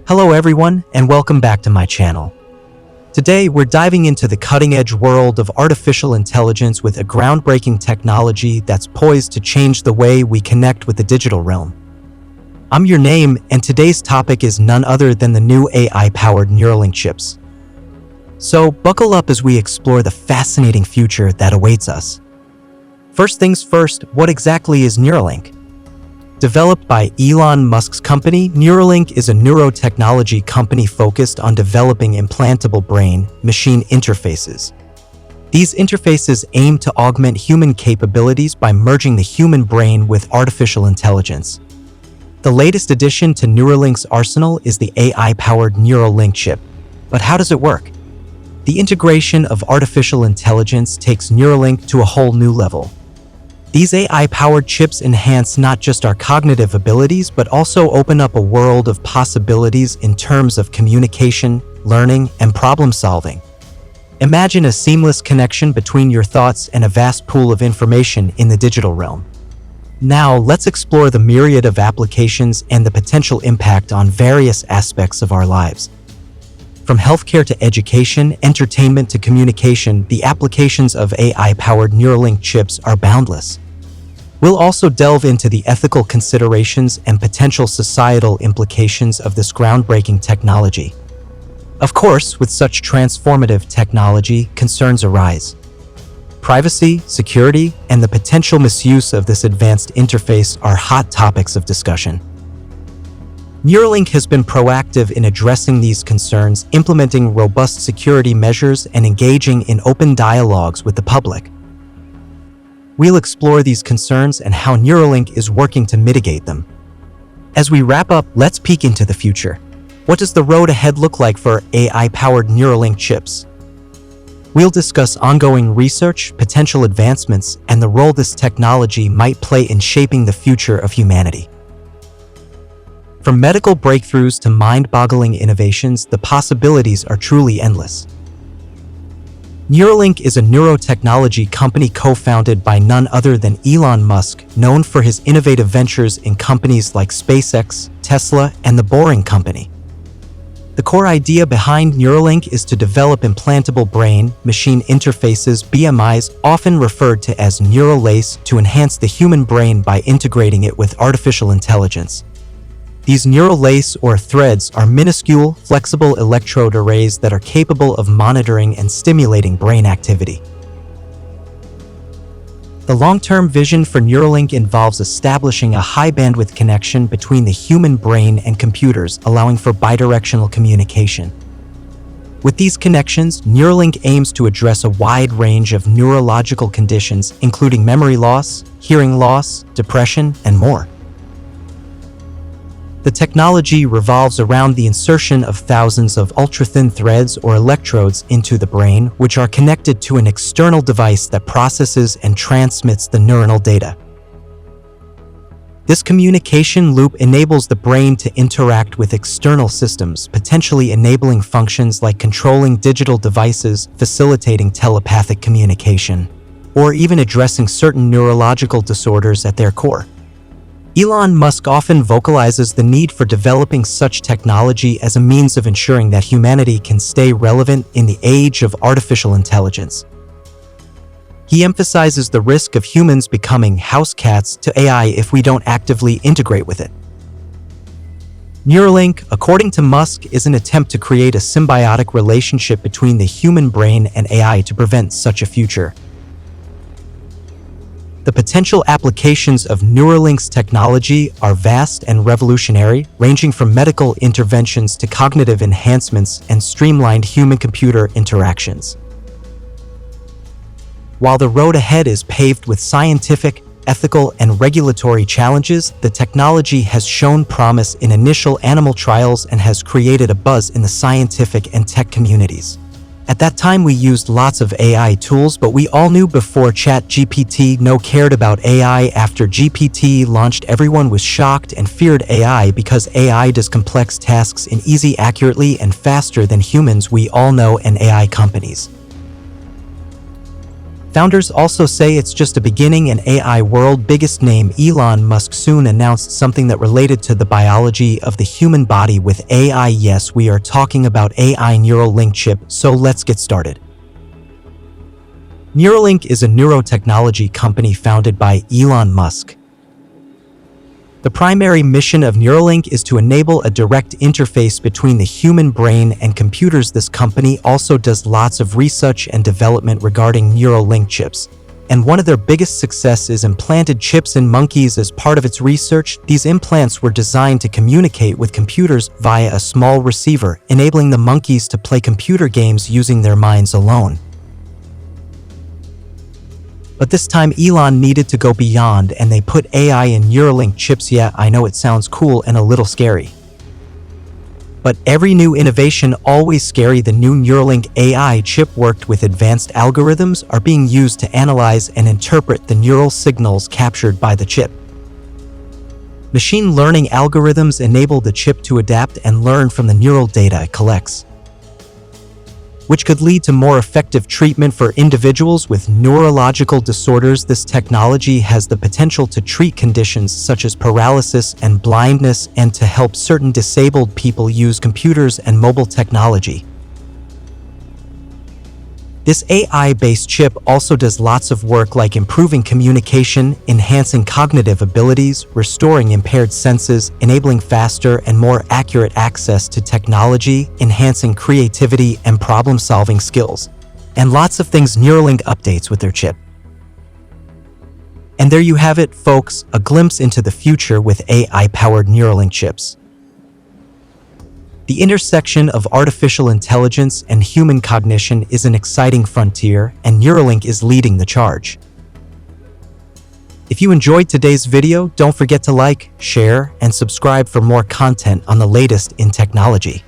Hello everyone, and welcome back to my channel. Today, we're diving into the cutting-edge world of artificial intelligence with a groundbreaking technology that's poised to change the way we connect with the digital realm. I'm your name, and today's topic is none other than the new AI-powered Neuralink chips. So, buckle up as we explore the fascinating future that awaits us. First things first, what exactly is Neuralink? Developed by Elon Musk's company, Neuralink is a neurotechnology company focused on developing implantable brain-machine interfaces. These interfaces aim to augment human capabilities by merging the human brain with artificial intelligence. The latest addition to Neuralink's arsenal is the AI-powered Neuralink chip. But how does it work? The integration of artificial intelligence takes Neuralink to a whole new level. These AI-powered chips enhance not just our cognitive abilities, but also open up a world of possibilities in terms of communication, learning, and problem-solving. Imagine a seamless connection between your thoughts and a vast pool of information in the digital realm. Now, let's explore the myriad of applications and the potential impact on various aspects of our lives. From healthcare to education, entertainment to communication, the applications of AI-powered Neuralink chips are boundless. We'll also delve into the ethical considerations and potential societal implications of this groundbreaking technology. Of course, with such transformative technology, concerns arise. Privacy, security, and the potential misuse of this advanced interface are hot topics of discussion. Neuralink has been proactive in addressing these concerns, implementing robust security measures and engaging in open dialogues with the public. We'll explore these concerns and how Neuralink is working to mitigate them. As we wrap up, let's peek into the future. What does the road ahead look like for AI-powered Neuralink chips? We'll discuss ongoing research, potential advancements, and the role this technology might play in shaping the future of humanity. From medical breakthroughs to mind-boggling innovations, the possibilities are truly endless. Neuralink is a neurotechnology company co-founded by none other than Elon Musk, known for his innovative ventures in companies like SpaceX, Tesla, and the Boring Company. The core idea behind Neuralink is to develop implantable brain-machine interfaces, BMIs, often referred to as neural lace, to enhance the human brain by integrating it with artificial intelligence. These neural lace or threads are minuscule, flexible electrode arrays that are capable of monitoring and stimulating brain activity. The long-term vision for Neuralink involves establishing a high-bandwidth connection between the human brain and computers, allowing for bidirectional communication. With these connections, Neuralink aims to address a wide range of neurological conditions, including memory loss, hearing loss, depression, and more. The technology revolves around the insertion of thousands of ultra-thin threads or electrodes into the brain, which are connected to an external device that processes and transmits the neuronal data. This communication loop enables the brain to interact with external systems, potentially enabling functions like controlling digital devices, facilitating telepathic communication, or even addressing certain neurological disorders at their core. Elon Musk often vocalizes the need for developing such technology as a means of ensuring that humanity can stay relevant in the age of artificial intelligence. He emphasizes the risk of humans becoming house cats to AI if we don't actively integrate with it. Neuralink, according to Musk, is an attempt to create a symbiotic relationship between the human brain and AI to prevent such a future. The potential applications of Neuralink's technology are vast and revolutionary, ranging from medical interventions to cognitive enhancements and streamlined human-computer interactions. While the road ahead is paved with scientific, ethical, and regulatory challenges, the technology has shown promise in initial animal trials and has created a buzz in the scientific and tech communities. At that time, we used lots of AI tools, but we all knew before ChatGPT no cared about AI. After GPT launched, everyone was shocked and feared AI because AI does complex tasks in easy, accurately, and faster than humans. We all know, and AI companies Founders also say it's just a beginning, and AI world biggest name Elon Musk soon announced something that related to the biology of the human body with AI. Yes, we are talking about AI Neuralink chip, so let's get started. Neuralink is a neurotechnology company founded by Elon Musk. The primary mission of Neuralink is to enable a direct interface between the human brain and computers. This company also does lots of research and development regarding Neuralink chips, and one of their biggest success is implanted chips in monkeys. As part of its research, these implants were designed to communicate with computers via a small receiver, enabling the monkeys to play computer games using their minds alone. But this time Elon needed to go beyond, and they put AI in Neuralink chips. Yeah, I know it sounds cool and a little scary. But every new innovation always scary. The new Neuralink AI chip worked with advanced algorithms are being used to analyze and interpret the neural signals captured by the chip. Machine learning algorithms enable the chip to adapt and learn from the neural data it collects, which could lead to more effective treatment for individuals with neurological disorders. This technology has the potential to treat conditions such as paralysis and blindness, and to help certain disabled people use computers and mobile technology. This AI-based chip also does lots of work like improving communication, enhancing cognitive abilities, restoring impaired senses, enabling faster and more accurate access to technology, enhancing creativity and problem-solving skills, and lots of things Neuralink updates with their chip. And there you have it, folks, a glimpse into the future with AI-powered Neuralink chips. The intersection of artificial intelligence and human cognition is an exciting frontier, and Neuralink is leading the charge. If you enjoyed today's video, don't forget to like, share, and subscribe for more content on the latest in technology.